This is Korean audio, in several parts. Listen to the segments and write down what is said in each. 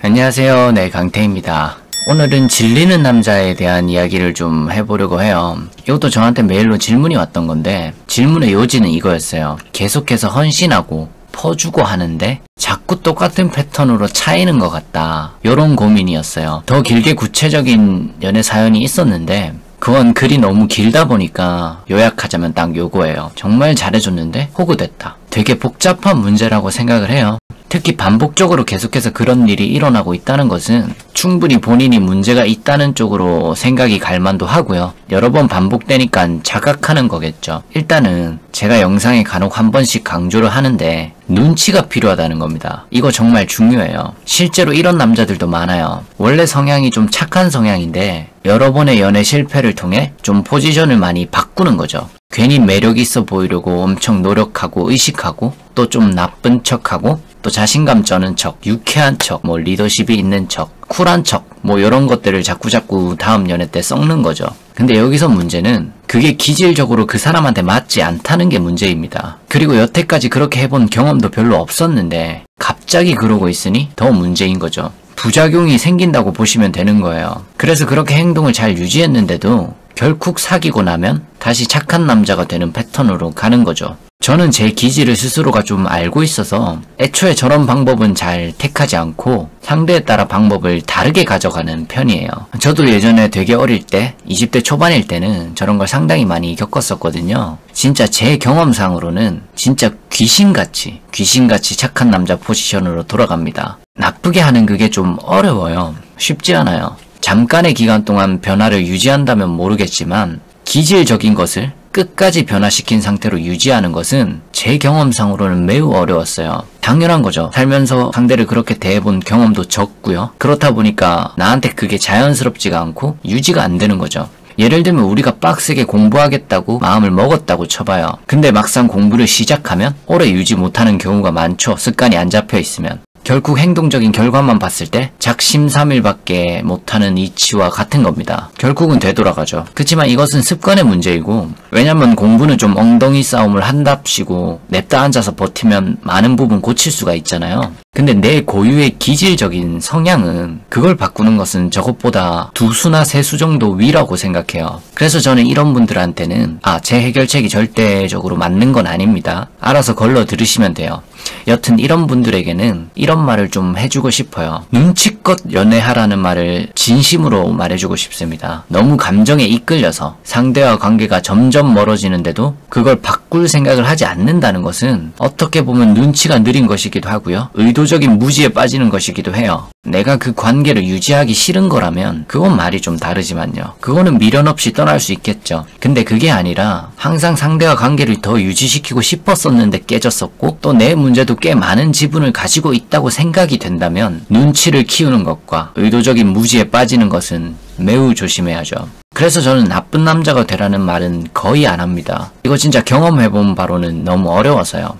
안녕하세요. 네, 강태입니다. 오늘은 질리는 남자에 대한 이야기를 좀 해보려고 해요. 이것도 저한테 메일로 질문이 왔던 건데, 질문의 요지는 이거였어요. 계속해서 헌신하고 퍼주고 하는데 자꾸 똑같은 패턴으로 차이는 것 같다. 요런 고민이었어요. 더 길게 구체적인 연애 사연이 있었는데 그건 글이 너무 길다 보니까 요약하자면 딱 요거예요. 정말 잘해줬는데 호구됐다. 되게 복잡한 문제라고 생각을 해요. 특히 반복적으로 계속해서 그런 일이 일어나고 있다는 것은 충분히 본인이 문제가 있다는 쪽으로 생각이 갈 만도 하고요. 여러 번 반복되니까 자각하는 거겠죠. 일단은 제가 영상에 간혹 한 번씩 강조를 하는데 눈치가 필요하다는 겁니다. 이거 정말 중요해요. 실제로 이런 남자들도 많아요. 원래 성향이 좀 착한 성향인데 여러 번의 연애 실패를 통해 좀 포지션을 많이 바꾸는 거죠. 괜히 매력 있어 보이려고 엄청 노력하고 의식하고 또 좀 나쁜 척하고 또 자신감 쩌는 척, 유쾌한 척, 뭐 리더십이 있는 척, 쿨한 척, 뭐 이런 것들을 자꾸자꾸 다음 연애 때 썩는 거죠. 근데 여기서 문제는 그게 기질적으로 그 사람한테 맞지 않다는 게 문제입니다. 그리고 여태까지 그렇게 해본 경험도 별로 없었는데 갑자기 그러고 있으니 더 문제인 거죠. 부작용이 생긴다고 보시면 되는 거예요. 그래서 그렇게 행동을 잘 유지했는데도 결국 사귀고 나면 다시 착한 남자가 되는 패턴으로 가는 거죠. 저는 제 기질을 스스로가 좀 알고 있어서 애초에 저런 방법은 잘 택하지 않고 상대에 따라 방법을 다르게 가져가는 편이에요. 저도 예전에 되게 어릴 때 20대 초반일 때는 저런 걸 상당히 많이 겪었었거든요. 진짜 제 경험상으로는 진짜 귀신같이 착한 남자 포지션으로 돌아갑니다. 나쁘게 하는 그게 좀 어려워요. 쉽지 않아요. 잠깐의 기간 동안 변화를 유지한다면 모르겠지만 기질적인 것을 끝까지 변화시킨 상태로 유지하는 것은 제 경험상으로는 매우 어려웠어요. 당연한 거죠. 살면서 상대를 그렇게 대해본 경험도 적고요. 그렇다 보니까 나한테 그게 자연스럽지가 않고 유지가 안 되는 거죠. 예를 들면 우리가 빡세게 공부하겠다고 마음을 먹었다고 쳐봐요. 근데 막상 공부를 시작하면 오래 유지 못하는 경우가 많죠. 습관이 안 잡혀 있으면. 결국 행동적인 결과만 봤을 때 작심삼일밖에 못하는 이치와 같은 겁니다. 결국은 되돌아가죠. 그렇지만 이것은 습관의 문제이고, 왜냐면 공부는 좀 엉덩이 싸움을 한답시고 냅다 앉아서 버티면 많은 부분 고칠 수가 있잖아요. 근데 내 고유의 기질적인 성향은 그걸 바꾸는 것은 저것보다 2수나 3수 정도 위라고 생각해요. 그래서 저는 이런 분들한테는 제 해결책이 절대적으로 맞는 건 아닙니다. 알아서 걸러 들으시면 돼요. 여튼 이런 분들에게는 이런 말을 좀 해주고 싶어요. 눈치껏 연애하라는 말을 진심으로 말해주고 싶습니다. 너무 감정에 이끌려서 상대와 관계가 점점 멀어지는데도 그걸 바꿀 생각을 하지 않는다는 것은 어떻게 보면 눈치가 느린 것이기도 하고요. 의도적인 무지에 빠지는 것이기도 해요. 내가 그 관계를 유지하기 싫은 거라면 그건 말이 좀 다르지만요. 그거는 미련 없이 떠날 수 있겠죠. 근데 그게 아니라 항상 상대와 관계를 더 유지시키고 싶었었는데 깨졌었고 또 내 문제도 꽤 많은 지분을 가지고 있다고 생각이 된다면 눈치를 키우는 것과 의도적인 무지에 빠지는 것은 매우 조심해야죠. 그래서 저는 나쁜 남자가 되라는 말은 거의 안 합니다. 이거 진짜 경험해본 바로는 너무 어려워서요.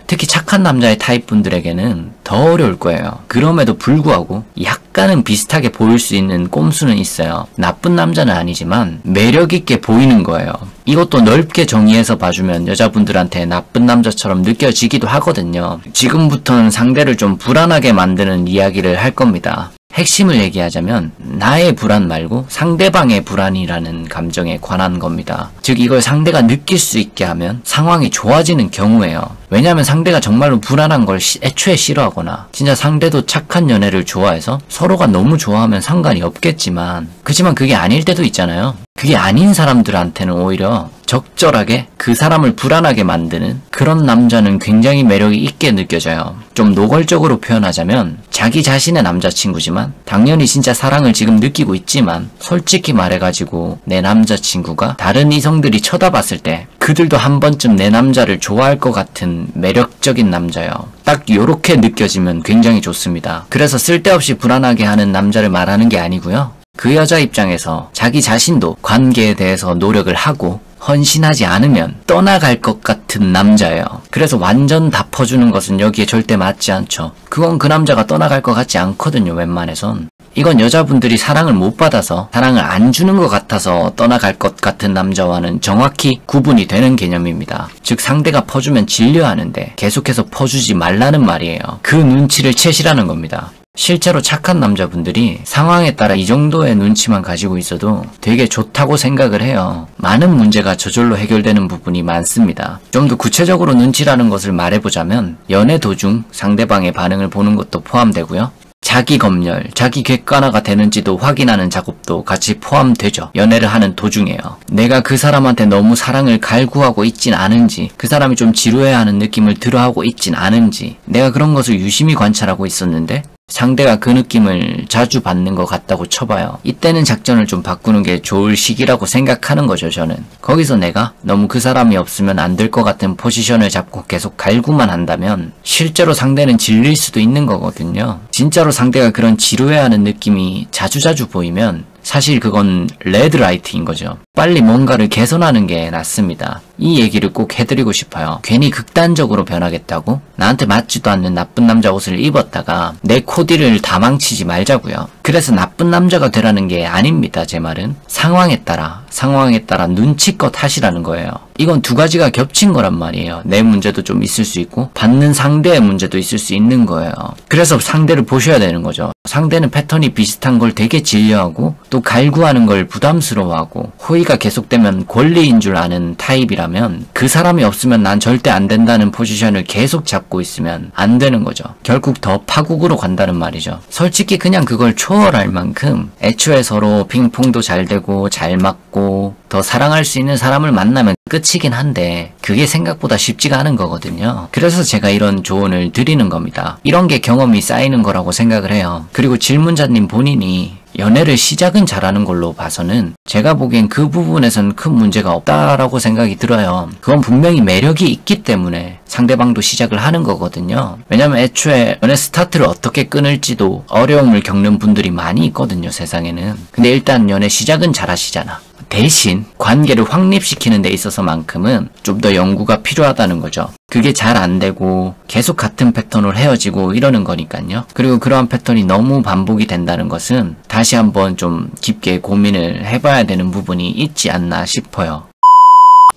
특히 착한 남자의 타입 분들에게는 더 어려울 거예요. 그럼에도 불구하고 약간은 비슷하게 보일 수 있는 꼼수는 있어요. 나쁜 남자는 아니지만 매력있게 보이는 거예요. 이것도 넓게 정의해서 봐주면 여자분들한테 나쁜 남자처럼 느껴지기도 하거든요. 지금부터는 상대를 좀 불안하게 만드는 이야기를 할 겁니다. 핵심을 얘기하자면 나의 불안 말고 상대방의 불안이라는 감정에 관한 겁니다. 즉 이걸 상대가 느낄 수 있게 하면 상황이 좋아지는 경우예요. 왜냐하면 상대가 정말로 불안한 걸 애초에 싫어하거나 진짜 상대도 착한 연애를 좋아해서 서로가 너무 좋아하면 상관이 없겠지만 그렇지만 그게 아닐 때도 있잖아요. 그게 아닌 사람들한테는 오히려 적절하게 그 사람을 불안하게 만드는 그런 남자는 굉장히 매력이 있게 느껴져요. 좀 노골적으로 표현하자면 자기 자신의 남자친구지만 당연히 진짜 사랑을 지금 느끼고 있지만 솔직히 말해가지고 내 남자친구가 다른 이성들이 쳐다봤을 때 그들도 한 번쯤 내 남자를 좋아할 것 같은 매력적인 남자요. 딱 요렇게 느껴지면 굉장히 좋습니다. 그래서 쓸데없이 불안하게 하는 남자를 말하는 게 아니고요. 그 여자 입장에서 자기 자신도 관계에 대해서 노력을 하고 헌신하지 않으면 떠나갈 것 같은 남자예요. 그래서 완전 다 퍼주는 것은 여기에 절대 맞지 않죠. 그건 그 남자가 떠나갈 것 같지 않거든요, 웬만해선. 이건 여자분들이 사랑을 못 받아서 사랑을 안 주는 것 같아서 떠나갈 것 같은 남자와는 정확히 구분이 되는 개념입니다. 즉 상대가 퍼주면 질려하는데 계속해서 퍼주지 말라는 말이에요. 그 눈치를 채시라는 겁니다. 실제로 착한 남자분들이 상황에 따라 이 정도의 눈치만 가지고 있어도 되게 좋다고 생각을 해요. 많은 문제가 저절로 해결되는 부분이 많습니다. 좀 더 구체적으로 눈치라는 것을 말해보자면 연애 도중 상대방의 반응을 보는 것도 포함되고요. 자기 검열, 자기 객관화가 되는지도 확인하는 작업도 같이 포함되죠. 연애를 하는 도중에요. 내가 그 사람한테 너무 사랑을 갈구하고 있진 않은지, 그 사람이 좀 지루해하는 느낌을 들어하고 있진 않은지, 내가 그런 것을 유심히 관찰하고 있었는데 상대가 그 느낌을 자주 받는 것 같다고 쳐봐요. 이때는 작전을 좀 바꾸는 게 좋을 시기라고 생각하는 거죠, 저는. 거기서 내가 너무 그 사람이 없으면 안 될 것 같은 포지션을 잡고 계속 갈구만 한다면 실제로 상대는 질릴 수도 있는 거거든요. 진짜로 상대가 그런 지루해하는 느낌이 자주자주 보이면 사실 그건 레드라이트인 거죠. 빨리 뭔가를 개선하는 게 낫습니다. 이 얘기를 꼭 해드리고 싶어요. 괜히 극단적으로 변하겠다고 나한테 맞지도 않는 나쁜 남자 옷을 입었다가 내 코디를 다 망치지 말자고요. 그래서 나쁜 남자가 되라는 게 아닙니다. 제 말은 상황에 따라 눈치껏 하시라는 거예요. 이건 두 가지가 겹친 거란 말이에요. 내 문제도 좀 있을 수 있고 받는 상대의 문제도 있을 수 있는 거예요. 그래서 상대를 보셔야 되는 거죠. 상대는 패턴이 비슷한 걸 되게 질려하고 또 갈구하는 걸 부담스러워하고 호의가 계속되면 권리인 줄 아는 타입이라면 그 사람이 없으면 난 절대 안 된다는 포지션을 계속 잡고 있으면 안 되는 거죠. 결국 더 파국으로 간다는 말이죠. 솔직히 그냥 그걸 초월할 만큼 애초에 서로 핑퐁도 잘 되고 잘 맞고 더 사랑할 수 있는 사람을 만나면 끝이긴 한데 그게 생각보다 쉽지가 않은 거거든요. 그래서 제가 이런 조언을 드리는 겁니다. 이런 게 경험이 쌓이는 거라고 생각을 해요. 그리고 질문자님 본인이 연애를 시작은 잘하는 걸로 봐서는 제가 보기엔 그 부분에선 큰 문제가 없다라고 생각이 들어요. 그건 분명히 매력이 있기 때문에 상대방도 시작을 하는 거거든요. 왜냐면 애초에 연애 스타트를 어떻게 끊을지도 어려움을 겪는 분들이 많이 있거든요, 세상에는. 근데 일단 연애 시작은 잘하시잖아. 대신 관계를 확립시키는 데 있어서만큼은 좀 더 연구가 필요하다는 거죠. 그게 잘 안 되고 계속 같은 패턴으로 헤어지고 이러는 거니까요. 그리고 그러한 패턴이 너무 반복이 된다는 것은 다시 한번 좀 깊게 고민을 해봐야 되는 부분이 있지 않나 싶어요.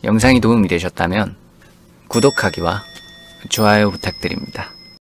영상이 도움이 되셨다면 구독하기와 좋아요 부탁드립니다.